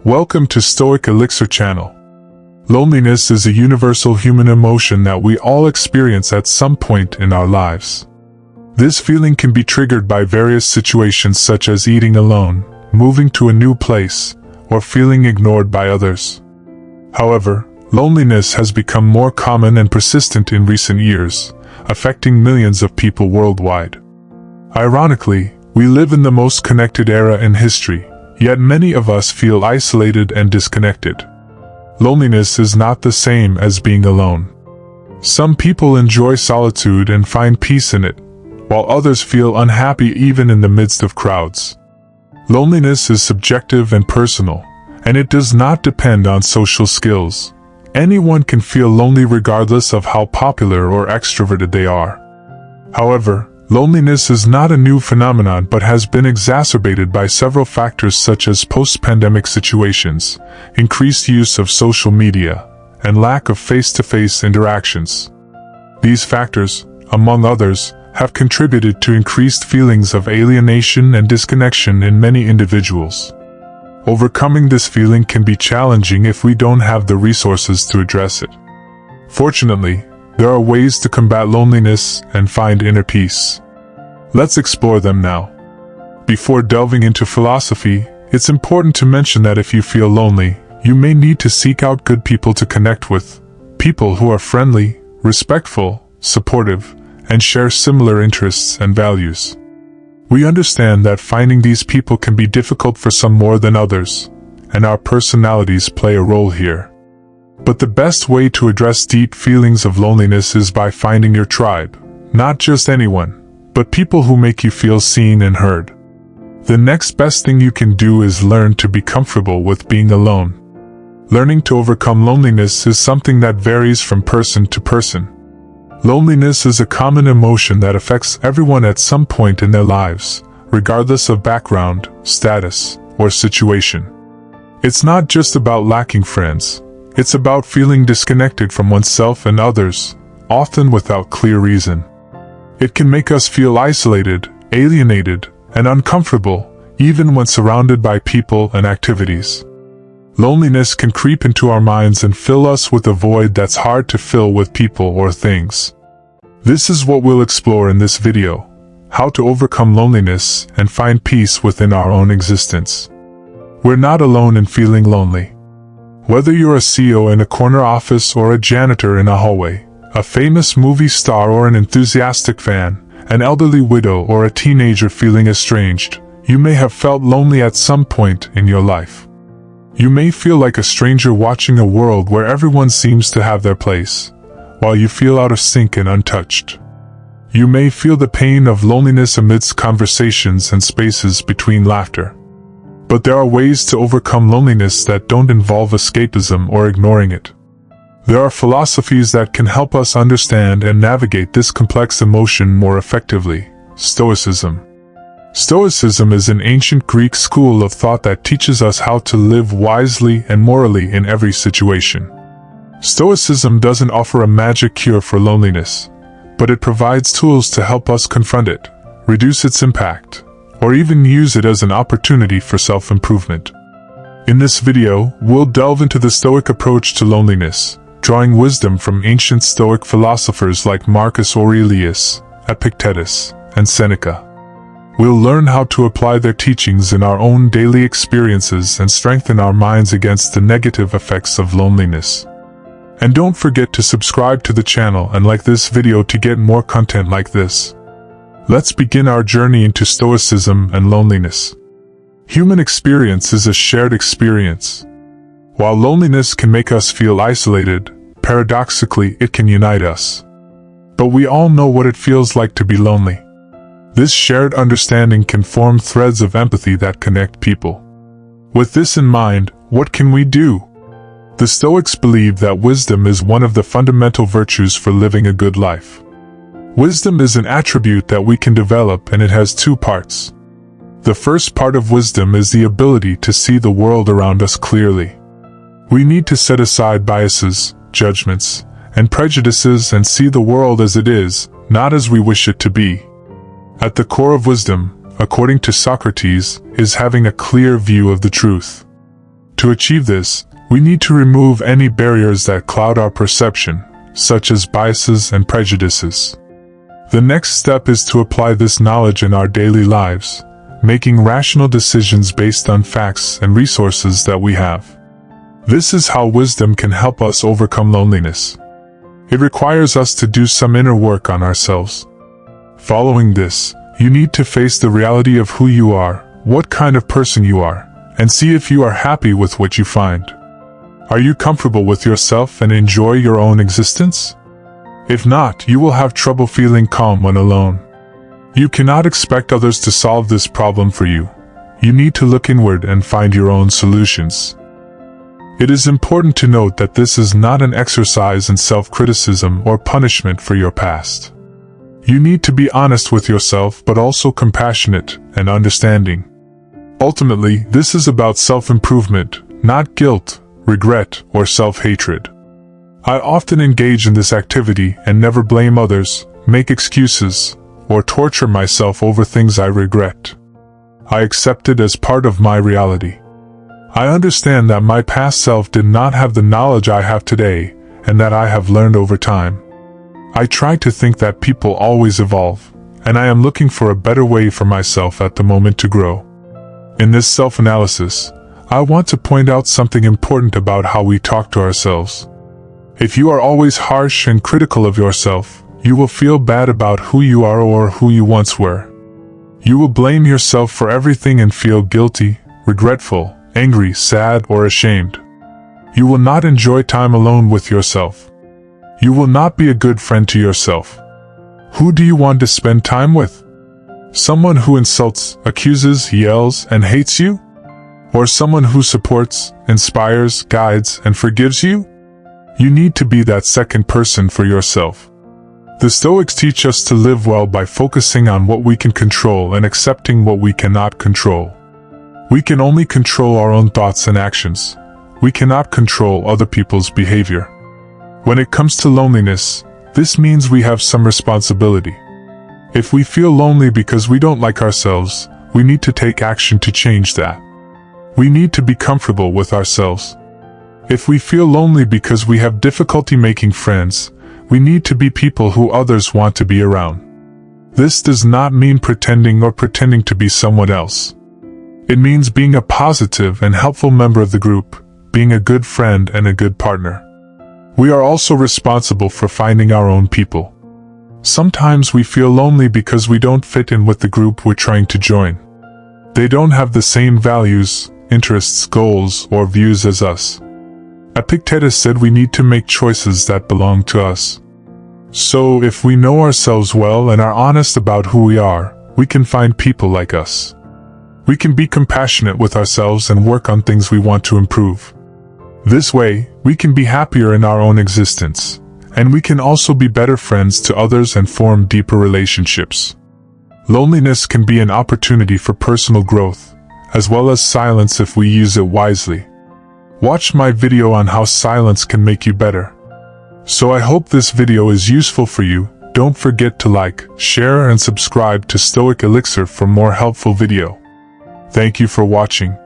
Welcome to Stoic Elixir channel. Loneliness is a universal human emotion that we all experience at some point in our lives. This feeling can be triggered by various situations such as eating alone, moving to a new place, or feeling ignored by others. However, loneliness has become more common and persistent in recent years, affecting millions of people worldwide. Ironically, we live in the most connected era in history, yet many of us feel isolated and disconnected. Loneliness is not the same as being alone. Some people enjoy solitude and find peace in it, while others feel unhappy even in the midst of crowds. Loneliness is subjective and personal, and it does not depend on social skills. Anyone can feel lonely regardless of how popular or extroverted they are. However, loneliness is not a new phenomenon but has been exacerbated by several factors such as post-pandemic situations, increased use of social media, and lack of face-to-face interactions. These factors, among others, have contributed to increased feelings of alienation and disconnection in many individuals. Overcoming this feeling can be challenging if we don't have the resources to address it. Fortunately, there are ways to combat loneliness and find inner peace. Let's explore them now. Before delving into philosophy, it's important to mention that if you feel lonely, you may need to seek out good people to connect with, people who are friendly, respectful, supportive, and share similar interests and values. We understand that finding these people can be difficult for some more than others, and our personalities play a role here. But the best way to address deep feelings of loneliness is by finding your tribe, not just anyone, but people who make you feel seen and heard. The next best thing you can do is learn to be comfortable with being alone. Learning to overcome loneliness is something that varies from person to person. Loneliness is a common emotion that affects everyone at some point in their lives, regardless of background, status, or situation. It's not just about lacking friends. It's about feeling disconnected from oneself and others, often without clear reason. It can make us feel isolated, alienated, and uncomfortable, even when surrounded by people and activities. Loneliness can creep into our minds and fill us with a void that's hard to fill with people or things. This is what we'll explore in this video: how to overcome loneliness and find peace within our own existence. We're not alone in feeling lonely. Whether you're a CEO in a corner office or a janitor in a hallway, a famous movie star or an enthusiastic fan, an elderly widow or a teenager feeling estranged, you may have felt lonely at some point in your life. You may feel like a stranger watching a world where everyone seems to have their place, while you feel out of sync and untouched. You may feel the pain of loneliness amidst conversations and spaces between laughter. But there are ways to overcome loneliness that don't involve escapism or ignoring it. There are philosophies that can help us understand and navigate this complex emotion more effectively. Stoicism. Stoicism is an ancient Greek school of thought that teaches us how to live wisely and morally in every situation. Stoicism doesn't offer a magic cure for loneliness, but it provides tools to help us confront it, reduce its impact, or even use it as an opportunity for self-improvement. In this video, we'll delve into the Stoic approach to loneliness, drawing wisdom from ancient Stoic philosophers like Marcus Aurelius, Epictetus, and Seneca. We'll learn how to apply their teachings in our own daily experiences and strengthen our minds against the negative effects of loneliness. And don't forget to subscribe to the channel and like this video to get more content like this. Let's begin our journey into Stoicism and loneliness. Human experience is a shared experience. While loneliness can make us feel isolated, paradoxically it can unite us. But we all know what it feels like to be lonely. This shared understanding can form threads of empathy that connect people. With this in mind, what can we do? The Stoics believe that wisdom is one of the fundamental virtues for living a good life. Wisdom is an attribute that we can develop, and it has two parts. The first part of wisdom is the ability to see the world around us clearly. We need to set aside biases, judgments, and prejudices and see the world as it is, not as we wish it to be. At the core of wisdom, according to Socrates, is having a clear view of the truth. To achieve this, we need to remove any barriers that cloud our perception, such as biases and prejudices. The next step is to apply this knowledge in our daily lives, making rational decisions based on facts and resources that we have. This is how wisdom can help us overcome loneliness. It requires us to do some inner work on ourselves. Following this, you need to face the reality of who you are, what kind of person you are, and see if you are happy with what you find. Are you comfortable with yourself and enjoy your own existence? If not, you will have trouble feeling calm when alone. You cannot expect others to solve this problem for you. You need to look inward and find your own solutions. It is important to note that this is not an exercise in self-criticism or punishment for your past. You need to be honest with yourself but also compassionate and understanding. Ultimately, this is about self-improvement, not guilt, regret, or self-hatred. I often engage in this activity and never blame others, make excuses, or torture myself over things I regret. I accept it as part of my reality. I understand that my past self did not have the knowledge I have today, and that I have learned over time. I try to think that people always evolve, and I am looking for a better way for myself at the moment to grow. In this self-analysis, I want to point out something important about how we talk to ourselves. If you are always harsh and critical of yourself, you will feel bad about who you are or who you once were. You will blame yourself for everything and feel guilty, regretful, angry, sad, or ashamed. You will not enjoy time alone with yourself. You will not be a good friend to yourself. Who do you want to spend time with? Someone who insults, accuses, yells, and hates you? Or someone who supports, inspires, guides, and forgives you? You need to be that second person for yourself. The Stoics teach us to live well by focusing on what we can control and accepting what we cannot control. We can only control our own thoughts and actions. We cannot control other people's behavior. When it comes to loneliness, this means we have some responsibility. If we feel lonely because we don't like ourselves, we need to take action to change that. We need to be comfortable with ourselves. If we feel lonely because we have difficulty making friends, we need to be people who others want to be around. This does not mean pretending to be someone else. It means being a positive and helpful member of the group, being a good friend and a good partner. We are also responsible for finding our own people. Sometimes we feel lonely because we don't fit in with the group we're trying to join. They don't have the same values, interests, goals, or views as us. Epictetus said we need to make choices that belong to us. So, if we know ourselves well and are honest about who we are, we can find people like us. We can be compassionate with ourselves and work on things we want to improve. This way, we can be happier in our own existence, and we can also be better friends to others and form deeper relationships. Loneliness can be an opportunity for personal growth, as well as silence if we use it wisely. Watch my video on how silence can make you better. So I hope this video is useful for you. Don't forget to like, share, and subscribe to Stoic Elixir for more helpful video. Thank you for watching.